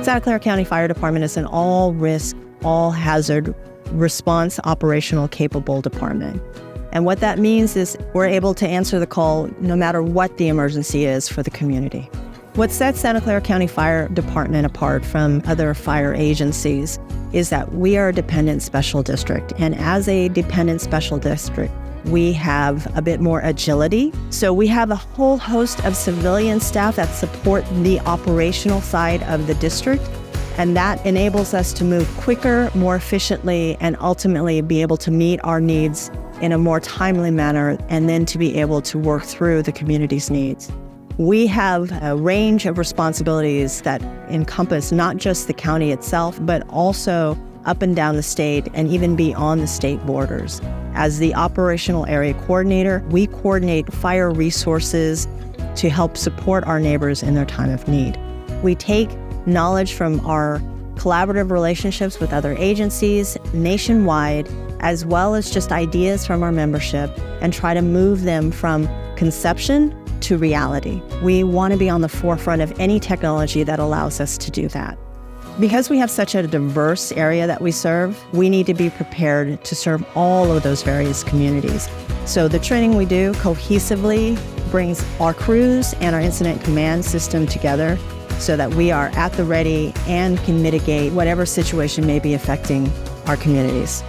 Santa Clara County Fire Department is an all-risk, all-hazard response operational capable department. And what that means is we're able to answer the call no matter what the emergency is for the community. What sets Santa Clara County Fire Department apart from other fire agencies is that we are a dependent special district. And as a dependent special district, we have a bit more agility. So we have a whole host of civilian staff that support the operational side of the district. And that enables us to move quicker, more efficiently, and ultimately be able to meet our needs in a more timely manner, and then to be able to work through the community's needs. We have a range of responsibilities that encompass not just the county itself, but also up and down the state and even beyond the state borders. As the operational area coordinator, we coordinate fire resources to help support our neighbors in their time of need. We take knowledge from our collaborative relationships with other agencies nationwide, as well as just ideas from our membership, and try to move them from conception to reality. We want to be on the forefront of any technology that allows us to do that. Because we have such a diverse area that we serve, we need to be prepared to serve all of those various communities. So the training we do cohesively brings our crews and our incident command system together so that we are at the ready and can mitigate whatever situation may be affecting our communities.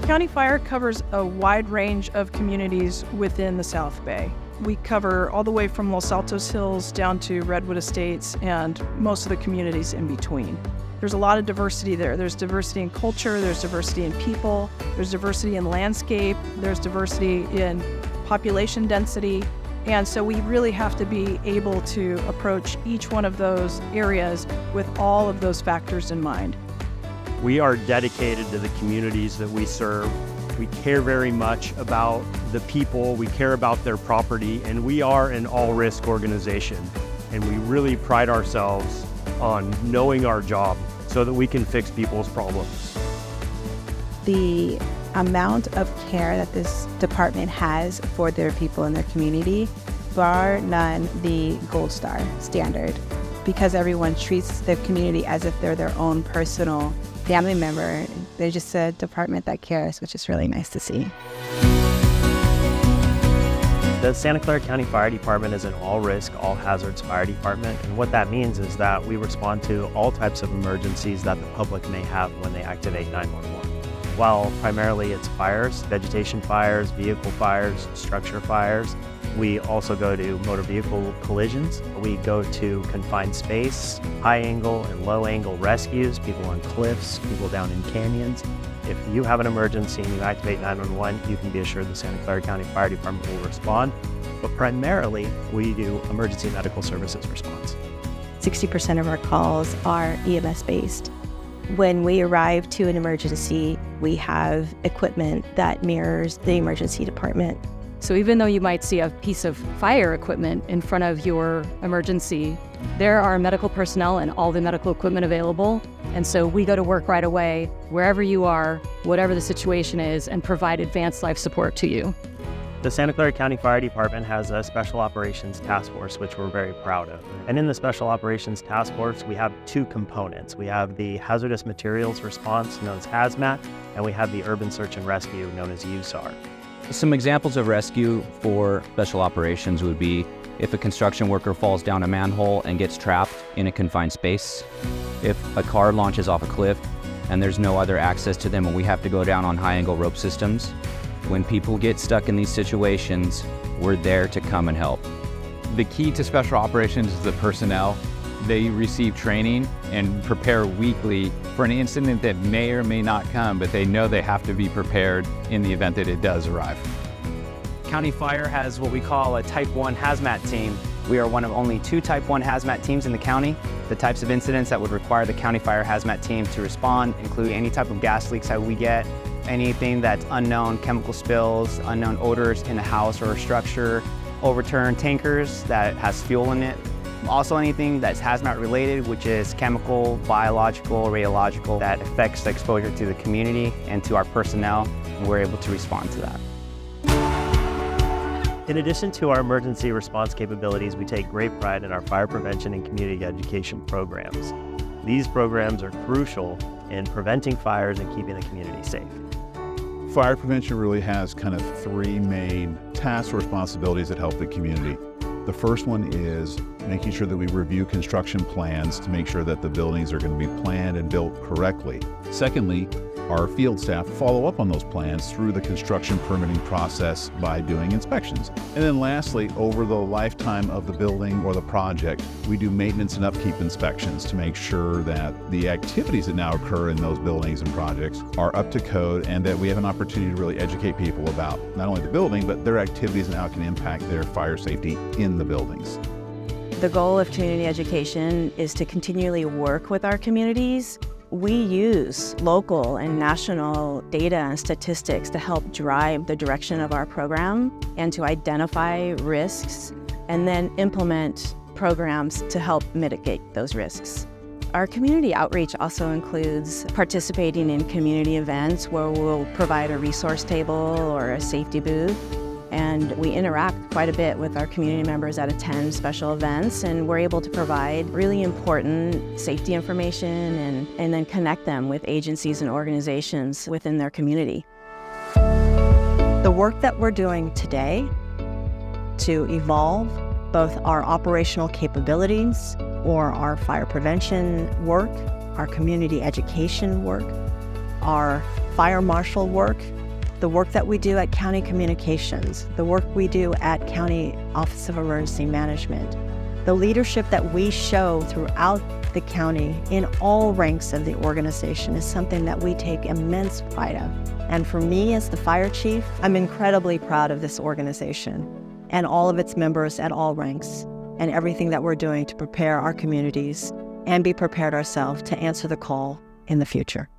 County Fire covers a wide range of communities within the South Bay. We cover all the way from Los Altos Hills down to Redwood Estates and most of the communities in between. There's a lot of diversity there. There's diversity in culture, there's diversity in people, there's diversity in landscape, there's diversity in population density. And so we really have to be able to approach each one of those areas with all of those factors in mind. We are dedicated to the communities that we serve. We care very much about the people, we care about their property, and we are an all-risk organization. And we really pride ourselves on knowing our job so that we can fix people's problems. The amount of care that this department has for their people in their community, bar none, the gold star standard, because everyone treats the community as if they're their own personal family member. They're just a department that cares, which is really nice to see. The Santa Clara County Fire Department is an all-risk, all-hazards fire department, and what that means is that we respond to all types of emergencies that the public may have when they activate 911. While primarily it's fires, vegetation fires, vehicle fires, structure fires, we also go to motor vehicle collisions. We go to confined space, high angle and low angle rescues, people on cliffs, people down in canyons. If you have an emergency and you activate 911, you can be assured the Santa Clara County Fire Department will respond. But primarily, we do emergency medical services response. 60% of our calls are EMS based. When we arrive to an emergency, we have equipment that mirrors the emergency department. So even though you might see a piece of fire equipment in front of your emergency, there are medical personnel and all the medical equipment available. And so we go to work right away, wherever you are, whatever the situation is, and provide advanced life support to you. The Santa Clara County Fire Department has a Special Operations Task Force, which we're very proud of. And in the Special Operations Task Force, we have two components. We have the Hazardous Materials Response, known as HAZMAT, and we have the Urban Search and Rescue, known as USAR. Some examples of rescue for special operations would be if a construction worker falls down a manhole and gets trapped in a confined space, if a car launches off a cliff and there's no other access to them and we have to go down on high-angle rope systems. When people get stuck in these situations, we're there to come and help. The key to special operations is the personnel. They receive training and prepare weekly for an incident that may or may not come, but they know they have to be prepared in the event that it does arrive. County Fire has what we call a Type 1 hazmat team. We are one of only 2 Type 1 hazmat teams in the county. The types of incidents that would require the County Fire hazmat team to respond include any type of gas leaks that we get, anything that's unknown chemical spills, unknown odors in a house or a structure, overturned tankers that has fuel in it. Also anything that's hazmat related, which is chemical, biological, radiological, that affects the exposure to the community and to our personnel, and we're able to respond to that. In addition to our emergency response capabilities, we take great pride in our fire prevention and community education programs. These programs are crucial in preventing fires and keeping the community safe. Fire prevention really has kind of three main tasks or responsibilities that help the community. The first one is making sure that we review construction plans to make sure that the buildings are going to be planned and built correctly. Secondly, our field staff follow up on those plans through the construction permitting process by doing inspections. And then lastly, over the lifetime of the building or the project, we do maintenance and upkeep inspections to make sure that the activities that now occur in those buildings and projects are up to code and that we have an opportunity to really educate people about not only the building, but their activities and how it can impact their fire safety in the buildings. The goal of community education is to continually work with our communities. We use local and national data and statistics to help drive the direction of our program and to identify risks and then implement programs to help mitigate those risks. Our community outreach also includes participating in community events where we'll provide a resource table or a safety booth. And we interact quite a bit with our community members that attend special events, and we're able to provide really important safety information and then connect them with agencies and organizations within their community. The work that we're doing today to evolve both our operational capabilities or our fire prevention work, our community education work, our fire marshal work, the work that we do at County Communications, the work we do at County Office of Emergency Management, the leadership that we show throughout the county in all ranks of the organization is something that we take immense pride of. And for me as the fire chief, I'm incredibly proud of this organization and all of its members at all ranks and everything that we're doing to prepare our communities and be prepared ourselves to answer the call in the future.